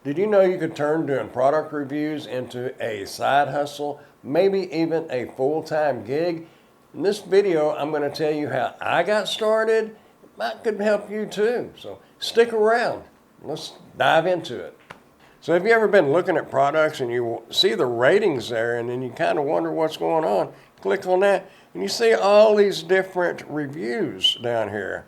Did you know you could turn doing product reviews into a side hustle, maybe even a full-time gig? In this video, I'm going to tell you how I got started. That could help you too, so stick around. Let's dive into it. So have you ever been looking at products and you see the ratings there and then you kind of wonder what's going on? Click on that and you see all these different reviews down here.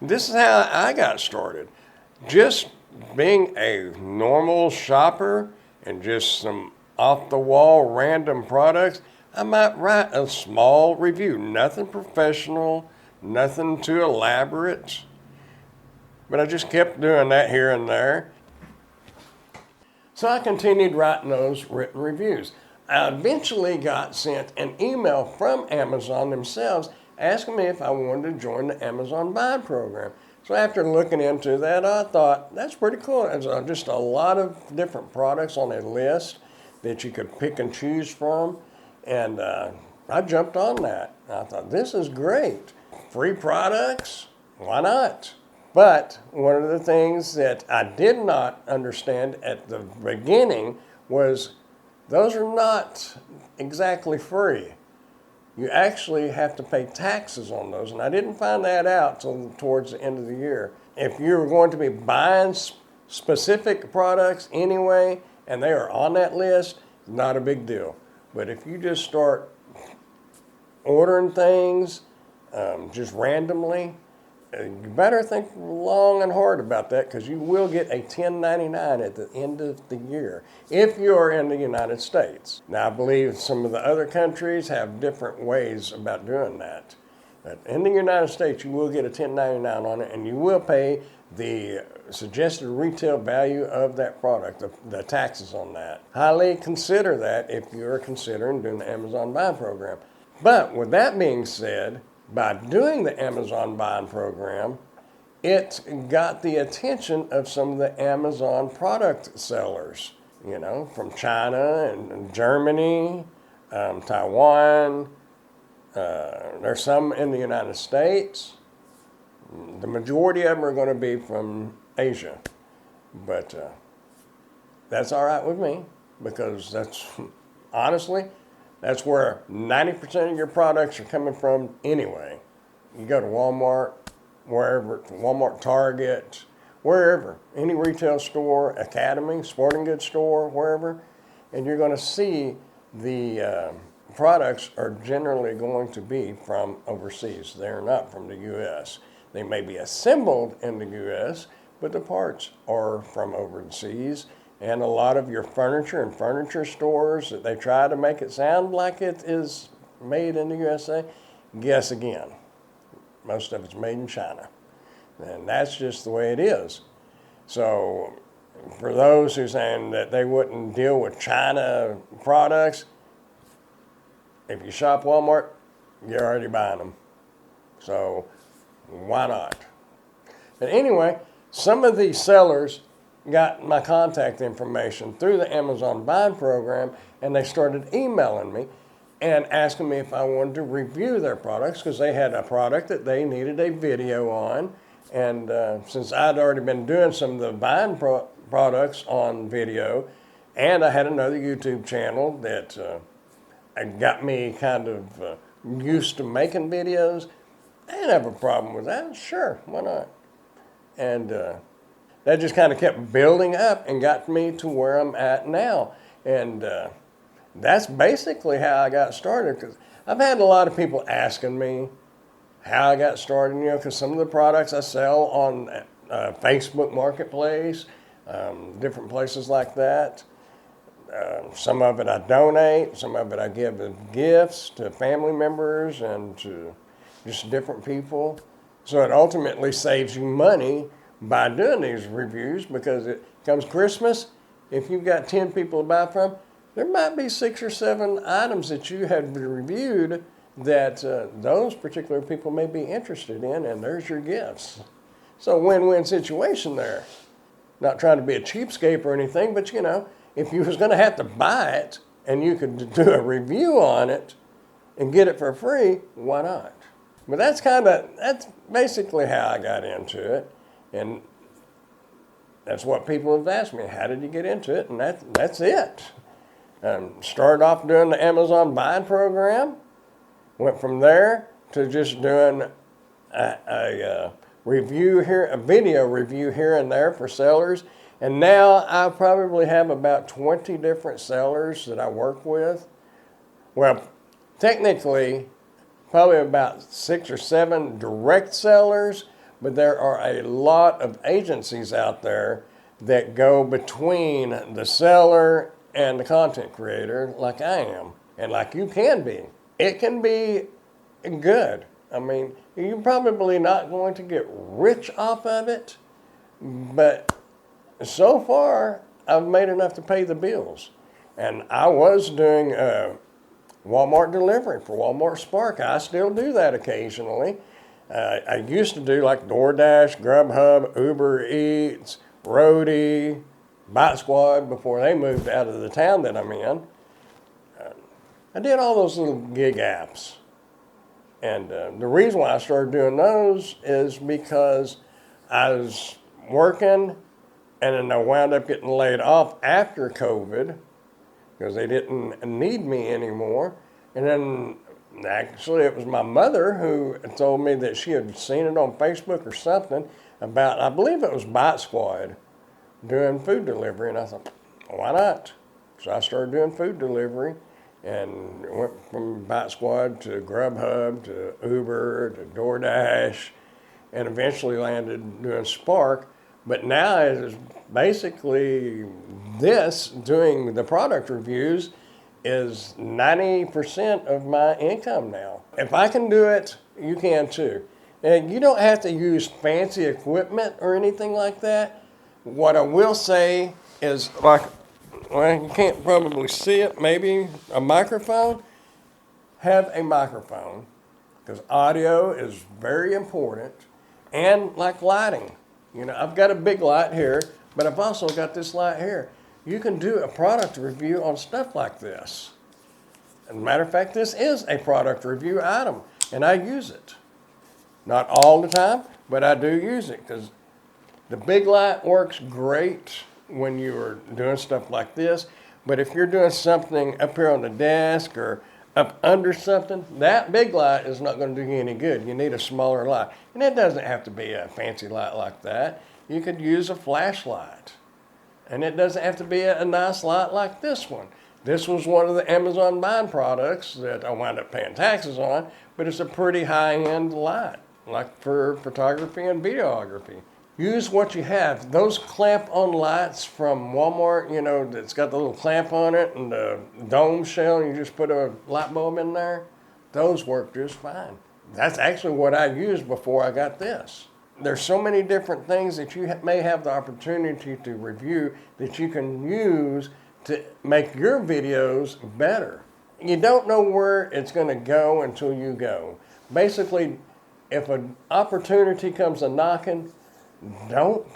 This is how I got started. Just being a normal shopper and just some off-the-wall random products, I might write a small review. Nothing professional, nothing too elaborate. But I just kept doing that here and there. So I continued writing those written reviews. I eventually got sent an email from Amazon themselves asking me if I wanted to join the Amazon Buy program. So after looking into that, I thought, that's pretty cool. There's just a lot of different products on a list that you could pick and choose from. And I jumped on that. I thought, this is great. Free products, why not? But one of the things that I did not understand at the beginning was those are not exactly free. You actually have to pay taxes on those, and I didn't find that out till towards the end of the year. If you're going to be buying specific products anyway, and they are on that list, not a big deal. But if you just start ordering things just randomly, you better think long and hard about that, because you will get a 1099 at the end of the year if you're in the United States. Now, I believe some of the other countries have different ways about doing that. But in the United States, you will get a 1099 on it, and you will pay the suggested retail value of that product, the taxes on that. Highly consider that if you're considering doing the Amazon Buy program. But with that being said, by doing the Amazon buying program, it got the attention of some of the Amazon product sellers, you know, from China and Germany, Taiwan. There's some in the United States. The majority of them are going to be from Asia. But that's all right with me, because that's, honestly, that's where 90% of your products are coming from anyway. You go to Walmart, wherever, Walmart, Target, wherever, any retail store, Academy, sporting goods store, wherever, and you're going to see the products are generally going to be from overseas. They're not from the U.S. They may be assembled in the U.S., but the parts are from overseas. And a lot of your furniture and furniture stores, that they try to make it sound like it is made in the USA, guess again. Most of it's made in China. And that's just the way it is. So for those who are saying that they wouldn't deal with China products, if you shop Walmart, you're already buying them. So why not? But anyway, some of these sellers got my contact information through the Amazon Buy program, and they started emailing me and asking me if I wanted to review their products, because they had a product that they needed a video on. And since I'd already been doing some of the buying products on video, and I had another YouTube channel that got me kind of used to making videos, I didn't have a problem with that. Sure, why not? And that just kind of kept building up and got me to where I'm at now. And that's basically how I got started, because I've had a lot of people asking me how I got started, you know, because some of the products I sell on Facebook Marketplace, different places like that. Some of it I donate, some of it I give as gifts to family members and to just different people. So it ultimately saves you money by doing these reviews, because it comes Christmas, if you've got 10 people to buy from, there might be 6 or 7 items that you have reviewed that those particular people may be interested in, and there's your gifts. So win-win situation there. Not trying to be a cheapskate or anything, but you know, if you was going to have to buy it and you could do a review on it and get it for free, why not? But that's basically how I got into it. And that's what people have asked me. How did you get into it? And that's it. Started off doing the Amazon buying program. Went from there to just doing a review here, a video review here and there for sellers. And now I probably have about 20 different sellers that I work with. Well, technically, probably about 6 or 7 direct sellers, but there are a lot of agencies out there that go between the seller and the content creator, like I am, and like you can be. It can be good. I mean, you're probably not going to get rich off of it, but so far, I've made enough to pay the bills. And I was doing Walmart delivery for Walmart Spark. I still do that occasionally. I used to do like DoorDash, Grubhub, Uber Eats, Roadie, Bite Squad before they moved out of the town that I'm in. I did all those little gig apps. And the reason why I started doing those is because I was working and then I wound up getting laid off after COVID because they didn't need me anymore. And then actually it was my mother who told me that she had seen it on Facebook or something about, I believe it was Bite Squad, doing food delivery. And I thought, why not? So I started doing food delivery and went from Bite Squad to Grubhub to Uber to DoorDash and eventually landed doing Spark. But now it's basically this, doing the product reviews, is 90% of my income now. If I can do it, you can too. And you don't have to use fancy equipment or anything like that. What I will say is, like, well, you can't probably see it, maybe a microphone. Have a microphone, because audio is very important, and like lighting. You know, I've got a big light here, but I've also got this light here. You can do a product review on stuff like this. As a matter of fact, this is a product review item, and I use it. Not all the time, but I do use it, because the big light works great when you're doing stuff like this. But if you're doing something up here on the desk or up under something, that big light is not going to do you any good. You need a smaller light. And it doesn't have to be a fancy light like that. You could use a flashlight. And it doesn't have to be a nice light like this one. This was one of the Amazon buying products that I wound up paying taxes on, but it's a pretty high-end light, like for photography and videography. Use what you have. Those clamp-on lights from Walmart, you know, that's got the little clamp on it and the dome shell, and you just put a light bulb in there, those work just fine. That's actually what I used before I got this. There's so many different things that you may have the opportunity to review that you can use to make your videos better. You don't know where it's going to go until you go. Basically, if an opportunity comes a knocking, don't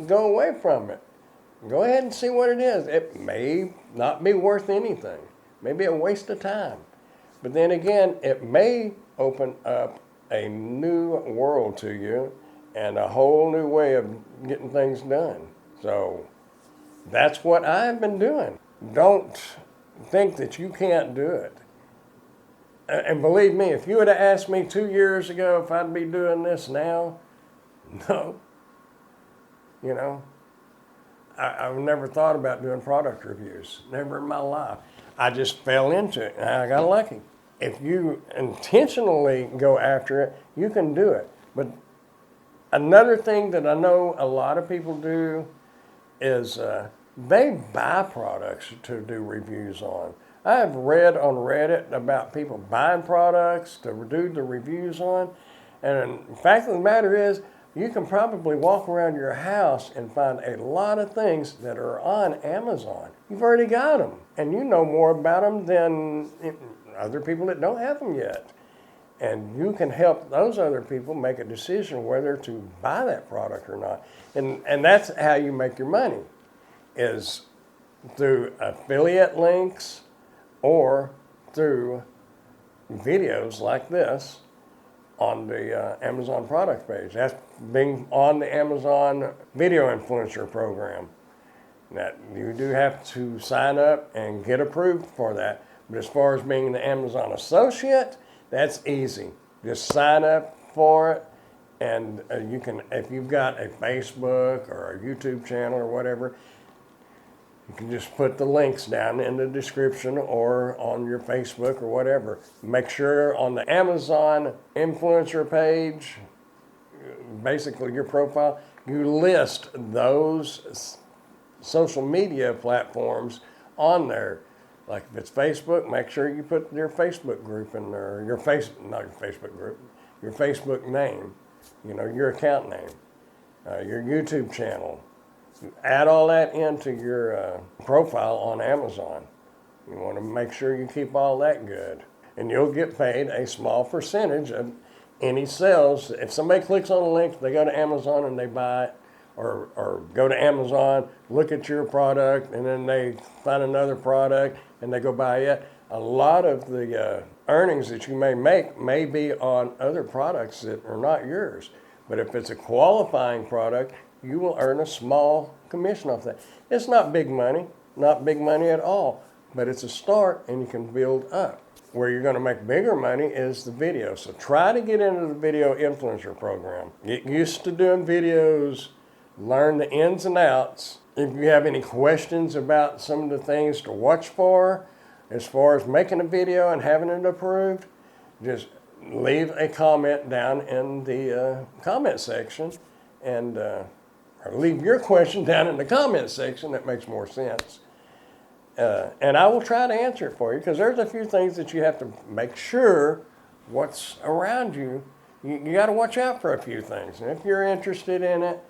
go away from it. Go ahead and see what it is. It may not be worth anything. Maybe a waste of time. But then again, it may open up a new world to you and a whole new way of getting things done. So that's what I've been doing. Don't think that you can't do it. And believe me, if you would have asked me 2 years ago if I'd be doing this now, no. You know, I've never thought about doing product reviews, never in my life. I just fell into it and I got lucky. If you intentionally go after it, you can do it. But another thing that I know a lot of people do is they buy products to do reviews on. I have read on Reddit about people buying products to do the reviews on. And the fact of the matter is, you can probably walk around your house and find a lot of things that are on Amazon. You've already got them, and you know more about them than other people that don't have them yet. And you can help those other people make a decision whether to buy that product or not. And that's how you make your money, is through affiliate links or through videos like this, on the Amazon product page. That's being on the Amazon video influencer program. That you do have to sign up and get approved for that. But as far as being the Amazon associate, that's easy. Just sign up for it, and you can, if you've got a Facebook or a YouTube channel or whatever, you can just put the links down in the description or on your Facebook or whatever. Make sure on the Amazon influencer page, basically your profile, you list those social media platforms on there. Like if it's Facebook, make sure you put your Facebook group in there, not your Facebook group, your Facebook name, your account name, your YouTube channel. Add all that into your profile on Amazon. You want to make sure you keep all that good. And you'll get paid a small percentage of any sales. If somebody clicks on a link, they go to Amazon and they buy it, or go to Amazon, look at your product, and then they find another product and they go buy it. A lot of the earnings that you may make may be on other products that are not yours. But if it's a qualifying product, you will earn a small commission off that. It's not big money at all, but it's a start and you can build up. Where you're going to make bigger money is the video. So try to get into the video influencer program. Get used to doing videos, learn the ins and outs. If you have any questions about some of the things to watch for, as far as making a video and having it approved, just leave a comment down in the comment section, and or leave your question down in the comment section. That makes more sense. And I will try to answer it for you, because there's a few things that you have to make sure what's around you. You got to watch out for a few things. And if you're interested in it,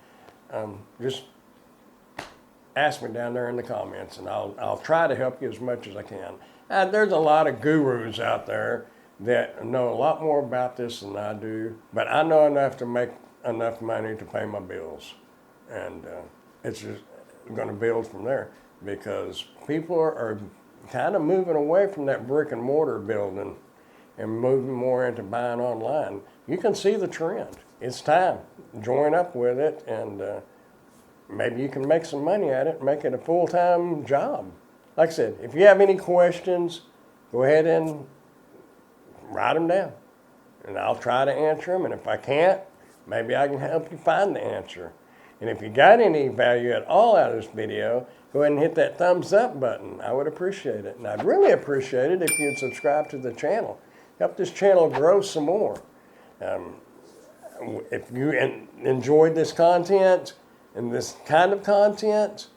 just ask me down there in the comments, and I'll try to help you as much as I can. There's a lot of gurus out there that know a lot more about this than I do, but I know enough to make enough money to pay my bills. And it's just going to build from there, because people are kind of moving away from that brick and mortar building and moving more into buying online. You can see the trend. It's time. Join up with it, and maybe you can make some money at it, make it a full-time job. Like I said, if you have any questions, go ahead and write them down, and I'll try to answer them. And if I can't, maybe I can help you find the answer. And if you got any value at all out of this video, go ahead and hit that thumbs up button. I would appreciate it. And I'd really appreciate it if you'd subscribe to the channel. Help this channel grow some more. If you enjoyed this content and this kind of content,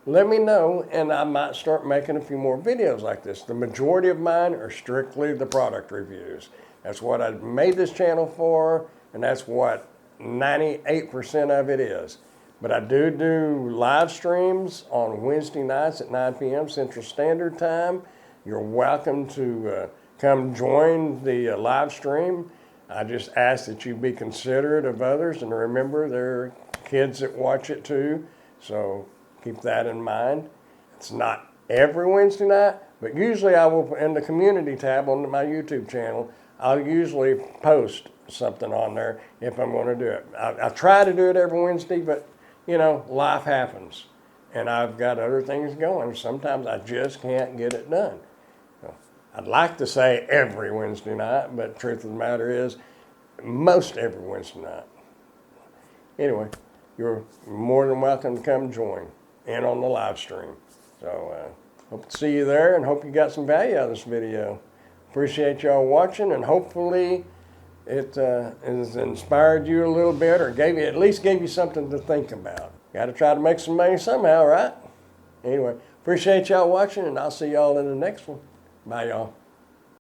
let me know, and I might start making a few more videos like this. The majority of mine are strictly the product reviews. That's what I made this channel for, and that's what 98% of it is. But I do live streams on Wednesday nights at 9 p.m. Central Standard Time. You're welcome to come join the live stream. I just ask that you be considerate of others, and remember, there are kids that watch it too, so keep that in mind. It's not every Wednesday night, but usually I will, in the community tab on my YouTube channel, I'll usually post something on there if I'm going to do it. I try to do it every Wednesday, but life happens, and I've got other things going. Sometimes I just can't get it done. I'd like to say every Wednesday night, but the truth of the matter is most every Wednesday night. Anyway, you're more than welcome to come join in on the live stream. So hope to see you there, and hope you got some value out of this video. Appreciate y'all watching, and hopefully it has inspired you a little bit, or at least gave you something to think about. Got to try to make some money somehow, right? Anyway, appreciate y'all watching, and I'll see y'all in the next one. Bye, y'all.